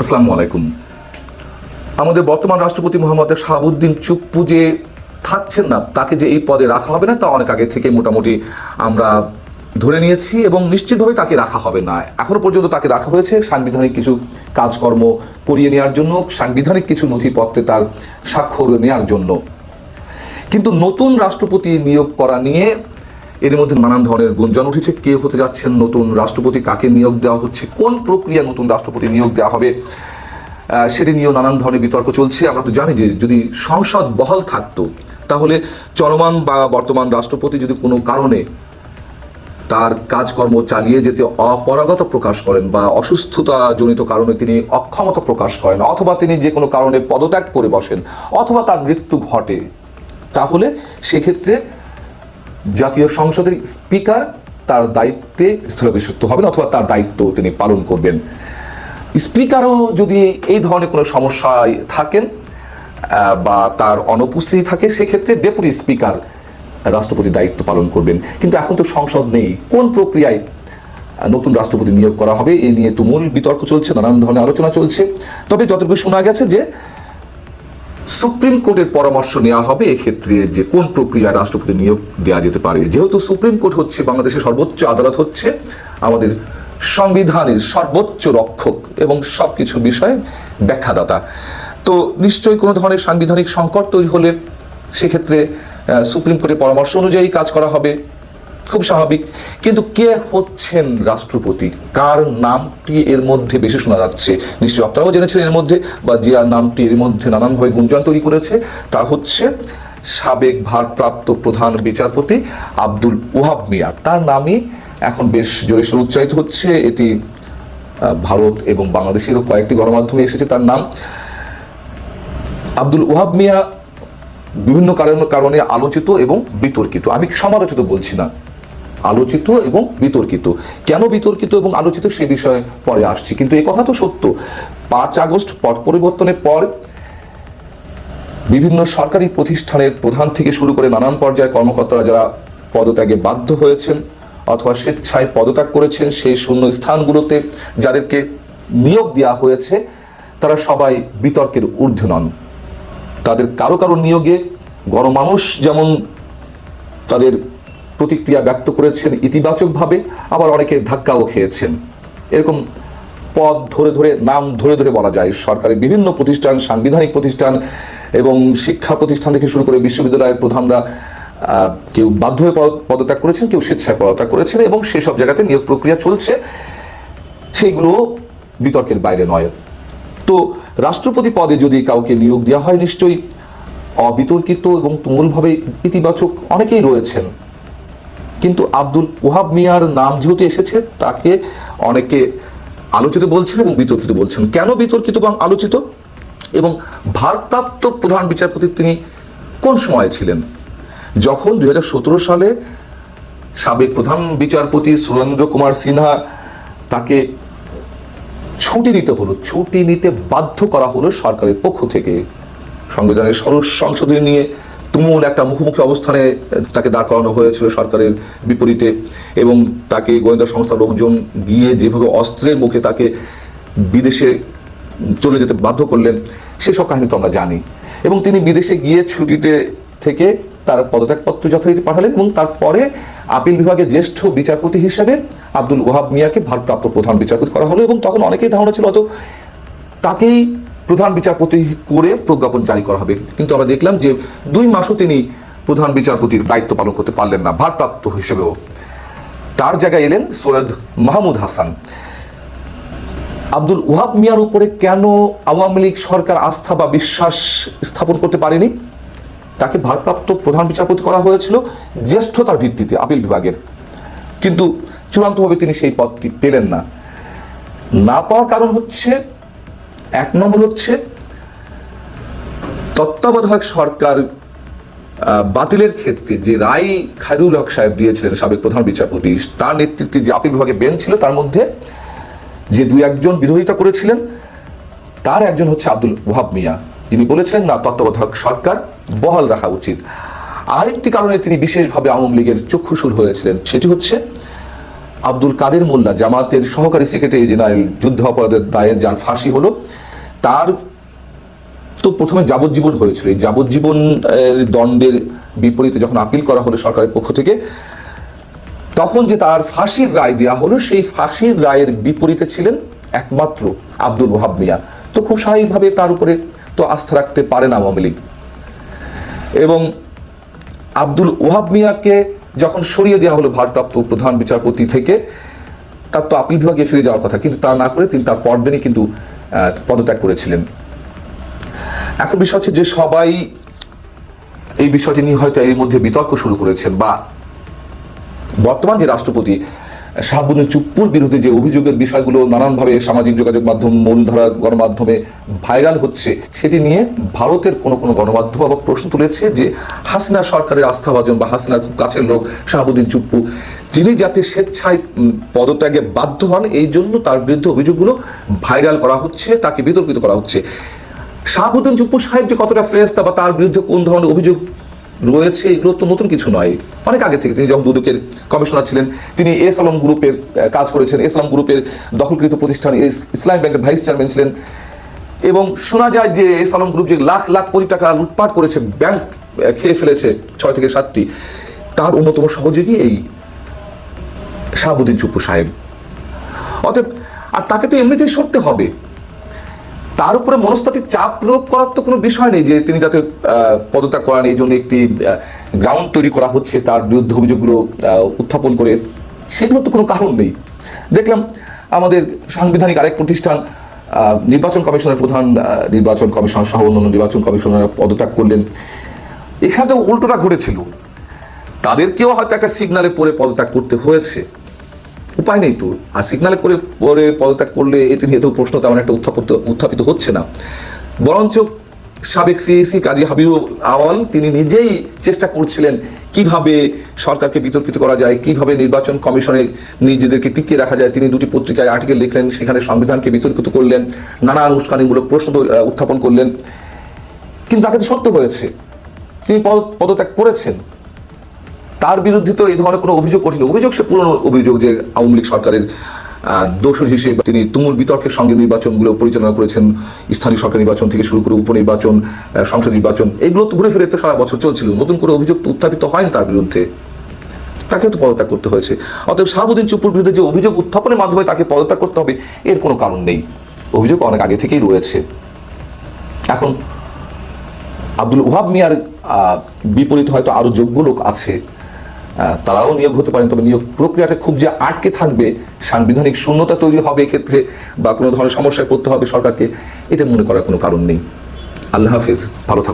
আসসালামু আলাইকুম। আমাদের বর্তমান রাষ্ট্রপতি মোহাম্মদ শাহাবুদ্দিন চুপ্পু যে থাকছেন না, তাকে যে এই পদে রাখা হবে না তা অনেক আগে থেকে মোটামুটি আমরা ধরে নিয়েছি এবং নিশ্চিতভাবে তাকে রাখা হবে না। এখনো পর্যন্ত তাকে রাখা হয়েছে সাংবিধানিক কিছু কাজকর্ম করিয়ে নেওয়ার জন্য, সাংবিধানিক কিছু নথিপত্রে তার স্বাক্ষর নেওয়ার জন্য। কিন্তু নতুন রাষ্ট্রপতি নিয়োগ করা নিয়ে এর মধ্যে নানান ধরনের গুঞ্জন উঠেছে। কে হতে যাচ্ছেন নতুন রাষ্ট্রপতি, কাকে নিয়োগ দেওয়া হচ্ছে, কোন প্রক্রিয়া নতুন রাষ্ট্রপতি নিয়োগ দেওয়া হবে, সেটি নিয়েও নানান ধরনের বিতর্ক চলছে। আমরা তো জানি যে যদি সংসদ বহাল থাকতো তাহলে চলমান বা বর্তমান রাষ্ট্রপতি যদি কোনো কারণে তার কাজকর্ম চালিয়ে যেতে অপারগতা প্রকাশ করেন বা অসুস্থতাজনিত কারণে তিনি অক্ষমতা প্রকাশ করেন, অথবা তিনি যে কোনো কারণে পদত্যাগ করে বসেন, অথবা তার মৃত্যু ঘটে, তাহলে সেক্ষেত্রে জাতীয় সংসদের স্পিকার তার দায়িত্বে স্থলাভিষিক্ত হবেন অথবা তার দায়িত্ব তিনি পালন করবেন। স্পিকারও যদি এই ধরনের কোনো সমস্যায় থাকেন বা তার অনুপস্থিতি থাকে, সেক্ষেত্রে ডেপুটি স্পিকার রাষ্ট্রপতি দায়িত্ব পালন করবেন। কিন্তু এখন তো সংসদ নেই, কোন প্রক্রিয়ায় নতুন রাষ্ট্রপতি নিয়োগ করা হবে এই নিয়ে তুমুল বিতর্ক চলছে, নানান ধরনের আলোচনা চলছে। তবে যতটুকু শোনা গেছে যে সুপ্রিম কোর্টের পরামর্শ নেওয়া হবে এক্ষেত্রে যে কোন প্রক্রিয়ায় রাষ্ট্রপতি নিয়োগ দেওয়া যেতে পারে। যেহেতু সুপ্রিম কোর্ট হচ্ছে বাংলাদেশের সর্বোচ্চ আদালত, হচ্ছে আমাদের সংবিধানের সর্বোচ্চ রক্ষক এবং সবকিছু বিষয়ে ব্যাখ্যাদাতা, তো নিশ্চয়ই কোনো ধরনের সাংবিধানিক সংকট তৈরি হলে সেক্ষেত্রে সুপ্রিম কোর্টের পরামর্শ অনুযায়ী কাজ করা হবে, খুব স্বাভাবিক। কিন্তু কে হচ্ছেন রাষ্ট্রপতি, কার নামটি এর মধ্যে বেশি শোনা যাচ্ছে, নিশ্চয়ই আপনারাও জেনেছেন এর মধ্যে, বা যে নামটি এর মধ্যে নানানভাবে গুঞ্জন তৈরি করেছে, তা হচ্ছে সাবেক ভারপ্রাপ্ত প্রধান বিচারপতি আব্দুল ওহাব মিয়া। তার নামই এখন বেশ জোরে সোরে উচ্চারিত হচ্ছে। এটি ভারত এবং বাংলাদেশেরও কয়েকটি গণমাধ্যমে এসেছে তার নাম। আব্দুল ওহাব মিয়া বিভিন্ন কারণে আলোচিত এবং বিতর্কিত। আমি সমালোচিত বলছি না, আলোচিত এবং বিতর্কিত। কেন বিতর্কিত এবং আলোচিত সে বিষয়ে পরে আসছি, কিন্তু এই কথা তো সত্য। 5 আগস্ট পট পরিবর্তনের পর বিভিন্ন সরকারি প্রতিষ্ঠানের প্রধান থেকে শুরু করে নানান পর্যায়ের কর্মকর্তারা যারা পদত্যাগে বাধ্য হয়েছেন অথবা স্বেচ্ছায় পদত্যাগ করেছেন, সেই শূন্য স্থানগুলোতে যাদেরকে নিয়োগ দেওয়া হয়েছে তারা সবাই বিতর্কের ঊর্ধ্বে নন। তাদের কারো কারো নিয়োগে গণমানুষ যেমন তাদের প্রতিক্রিয়া ব্যক্ত করেছেন ইতিবাচকভাবে, আবার অনেকে ধাক্কাও খেয়েছেন। এরকম পদ ধরে ধরে, নাম ধরে ধরে বলা যায়। সরকারের বিভিন্ন প্রতিষ্ঠান, সাংবিধানিক প্রতিষ্ঠান এবং শিক্ষা প্রতিষ্ঠান থেকে শুরু করে বিশ্ববিদ্যালয়ের প্রধানরা কেউ বাধ্য হয়ে পদত্যাগ করেছেন, কেউ স্বেচ্ছায় পদত্যাগ করেছেন এবং সেসব জায়গাতে নিয়োগ প্রক্রিয়া চলছে, সেইগুলো বিতর্কের বাইরে নয়। তো রাষ্ট্রপতি পদে যদি কাউকে নিয়োগ দেওয়া হয় নিশ্চয়ই অবিতর্কিত এবং তুমুলভাবে ইতিবাচক অনেকেই রয়েছেন। কিন্তু আব্দুল ওহাব মিয়ার নাম যেহেতু এসেছে, তাকে অনেকে আলোচিত বলছেন এবং বিতর্কিত বলছেন। কেন বিতর্কিত এবং আলোচিত? এবং ভারপ্রাপ্ত প্রধান বিচারপতি তিনি কোন সময়ে ছিলেন? যখন 2017 সালে সাবেক প্রধান বিচারপতি সুরেন্দ্র কুমার সিনহা তাকে ছুটি নিতে হলো, ছুটি নিতে বাধ্য করা হলো সরকারের পক্ষ থেকে। সংবিধানের ষোড়শ সংশোধনী নিয়ে তুমুল একটা মুখোমুখি অবস্থানে তাকে দাঁড় করানো হয়েছিল সরকারের বিপরীতে, এবং তাকে গোয়েন্দা সংস্থার লোকজন গিয়ে যেভাবে অস্ত্রের মুখে তাকে বিদেশে চলে যেতে বাধ্য করলেন, সেসব কাহিনী তো আমরা জানি। এবং তিনি বিদেশে গিয়ে ছুটিতে থেকে তার পদত্যাগপত্র যথারীতি পাঠালেন এবং তারপরে আপিল বিভাগের জ্যেষ্ঠ বিচারপতি হিসেবে আব্দুল ওহাব মিয়াকে ভারপ্রাপ্ত প্রধান বিচারপতি করা হলো। এবং তখন অনেকেই ধারণা ছিল হয়তো তাকেই প্রধান বিচারপতি করে প্রজ্ঞাপন জারি করা হবে। কিন্তু আমরা দেখলাম যে 2 মাসও তিনি প্রধান বিচারপতির দায়িত্ব পালন করতে পারলেন না, ভারপ্রাপ্ত হিসেবেও। তার জায়গায় এলেন সৈয়দ মাহমুদ হাসান। আব্দুল ওহাব মিয়ার উপরে কেন আওয়ামী লীগ সরকার আস্থা বা বিশ্বাস স্থাপন করতে পারেনি? তাকে ভারপ্রাপ্ত প্রধান বিচারপতি করা হয়েছিল জ্যেষ্ঠতার ভিত্তিতে আপিল বিভাগের, কিন্তু চূড়ান্তভাবে তিনি সেই পদটি পেলেন না। না পাওয়ার কারণ হচ্ছে, 1 নম্বর হচ্ছে তত্ত্বাবধায়ক সরকার বাতিলের ক্ষেত্রে যে রায় খায়রুল হক সাহেব দিয়েছিলেন সাবেক প্রধান বিচারপতি, তার নেতৃত্বে যে আপিল বিভাগের বেঞ্চ ছিল তার মধ্যে যে 2-1 বিরোধিতা করেছিলেন, তার একজন হচ্ছে আব্দুল ওহাব মিয়া, যিনি বলেছেন না, তত্ত্বাবধায়ক সরকার বহাল রাখা উচিত। আরেকটি কারণে তিনি বিশেষভাবে আওয়ামী লীগের চক্ষুশূল হয়েছিলেন, সেটি হচ্ছে আব্দুল কাদের মোল্লা, জামাতের সহকারী সেক্রেটারি জেনারেল, যুদ্ধ অপরাধের দায়ে যার ফাঁসি হলো, তার তো প্রথমে যাবজ্জীবন হয়েছিল। এই যাবজ্জীবন দণ্ডের বিপরীতে যখন আপিল করা হলো সরকারের পক্ষ থেকে, তখন যে তার ফাঁসির রায় দেওয়া হলো, সেই ফাঁসির রায়ের বিপরীতে ছিলেন একমাত্র আব্দুল ওহাব মিয়া। তো খুব স্বাভাবিকভাবে তার উপরে তো আস্থা রাখতে পারেন আওয়ামী লীগ। এবং আব্দুল ওহাব মিয়াকে যখন সরিয়ে দেওয়া হলো ভারপ্রাপ্ত প্রধান বিচারপতি থেকে, তার তো আপিল বিভাগে ফিরে যাওয়ার কথা, কিন্তু তা না করে তিনি তার পরদিনই কিন্তু পদত্যাগ করেছিলেন। এখন বিষয় হচ্ছে যে সবাই এই বিষয়টি নিয়ে হয়তো এর মধ্যে বিতর্ক শুরু করেছেন, বা বর্তমান যে রাষ্ট্রপতি শাহাবুদ্দিন চুপ্পুর বিরুদ্ধে যে অভিযোগের বিষয়গুলো নানানভাবে সামাজিক যোগাযোগ মাধ্যম, মূলধারা গণমাধ্যমে ভাইরাল হচ্ছে, সেটি নিয়ে ভারতের কোনো কোনো গণমাধ্যম আবার প্রশ্ন তুলেছে যে হাসিনা সরকারের আস্থাভাজন বা হাসিনার খুব কাছের লোক শাহাবুদ্দিন চুপ্পু, তিনি যাতে স্বেচ্ছায় পদত্যাগে বাধ্য হন, এই জন্য তার বিরুদ্ধে অভিযোগগুলো ভাইরাল করা হচ্ছে, তাকে বিতর্কিত করা হচ্ছে। শাহাবুদ্দিন চুপ্পু সাহেব যে কতটা ফেরেশতা বা তার বিরুদ্ধে কোন ধরনের অভিযোগ রয়েছে, এগুলো তো নতুন কিছু নয়। অনেক আগে থেকে তিনি যখন দুদকের কমিশনার ছিলেন, তিনি এস আলম গ্রুপের কাজ করেছেন, এস আলম গ্রুপের দখলকৃত প্রতিষ্ঠান ইসলামী ব্যাংকের ভাইস চেয়ারম্যান ছিলেন। এবং শোনা যায় যে এস আলম গ্রুপ যে লাখ লাখ কোটি টাকা লুটপাট করেছে, ব্যাংক খেয়ে ফেলেছে 6 থেকে 7টি, তার অন্যতম সহযোগী এই শাহাবুদ্দিন চুপ্পু সাহেব। অতএব আর তাকে তো এমনিতেই সরতে হবে, তার উপরে মনস্তাত্ত্বিক চাপ প্রয়োগ করার তো কোনো বিষয় নেই যে তিনি যাতে পদত্যাগ করান, এই জন্য একটি গ্রাউন্ড তৈরি করা হচ্ছে তার বিরুদ্ধে অভিযোগগুলো উত্থাপন করে, সেগুলো তো কোনো কারণ নেই। দেখলাম আমাদের সাংবিধানিক আরেক প্রতিষ্ঠান নির্বাচন কমিশনের প্রধান নির্বাচন কমিশনার সহ অন্যান্য নির্বাচন কমিশনার পদত্যাগ করলেন। এখানে তো উল্টোটা ঘটেছিল, তাদেরকেও হয়তো একটা সিগনালে পরে পদত্যাগ করতে হয়েছে, উপায় নেই তো। আর সিগনালে করে পরে পদত্যাগ করলে এটি নিয়ে তো প্রশ্ন তেমন একটা উত্থাপিত হচ্ছে না, বরঞ্চ সাবেক সিইসি কাজী হাবিবুল আওয়াল তিনি নিজেই চেষ্টা করছিলেন কিভাবে সরকারকে বিতর্কিত করা যায়, কিভাবে নির্বাচন কমিশনে নিজেদেরকে টিকিয়ে রাখা যায়। তিনি 2টি পত্রিকায় আর্টিকেল লিখলেন, সেখানে সংবিধানকে বিতর্কিত করলেন, নানা উস্কানিমূলক প্রশ্ন উত্থাপন করলেন, কিন্তু তাকে তো সত্য হয়েছে, তিনি পদত্যাগ করেছেন। তার বিরুদ্ধে তো এই ধরনের কোনো অভিযোগ কঠিন অভিযোগ, সে পুরনো অভিযোগ যে আওয়ামী লীগ সরকারের দোষর হিসেবে তিনি তুমুল বিতর্কের সঙ্গে নির্বাচনগুলো পরিচালনা করেছেন, স্থানীয় সরকার নির্বাচন থেকে শুরু করে উপনির্বাচন, সংসদ নির্বাচন, এগুলো তো ঘুরে ফিরে তো সারা বছর চলছিল, নতুন করে অভিযোগ তো উত্থাপিত হয়নি তার বিরুদ্ধে, তাকে তো পদত্যাগ করতে হয়েছে। অতএব শাহাবুদ্দিন চুপ্পুর বিরুদ্ধে যে অভিযোগ উত্থাপনের মাধ্যমে তাকে পদত্যাগ করতে হবে, এর কোনো কারণ নেই, অভিযোগ অনেক আগে থেকেই রয়েছে। এখন আব্দুল ওহাব মিয়ার বিপরীতে হয়তো আরো যোগ্য লোক আছে, তারাও নিয়োগ হতে পারেন, তবে নিয়োগ প্রক্রিয়াটা খুব যে আটকে থাকবে, সাংবিধানিক শূন্যতা তৈরি হবে এক্ষেত্রে, বা কোনো ধরনের সমস্যায় পড়তে হবে সরকারকে, এটা মনে করার কোনো কারণ নেই। আল্লাহ হাফেজ, ভালো থাকুন।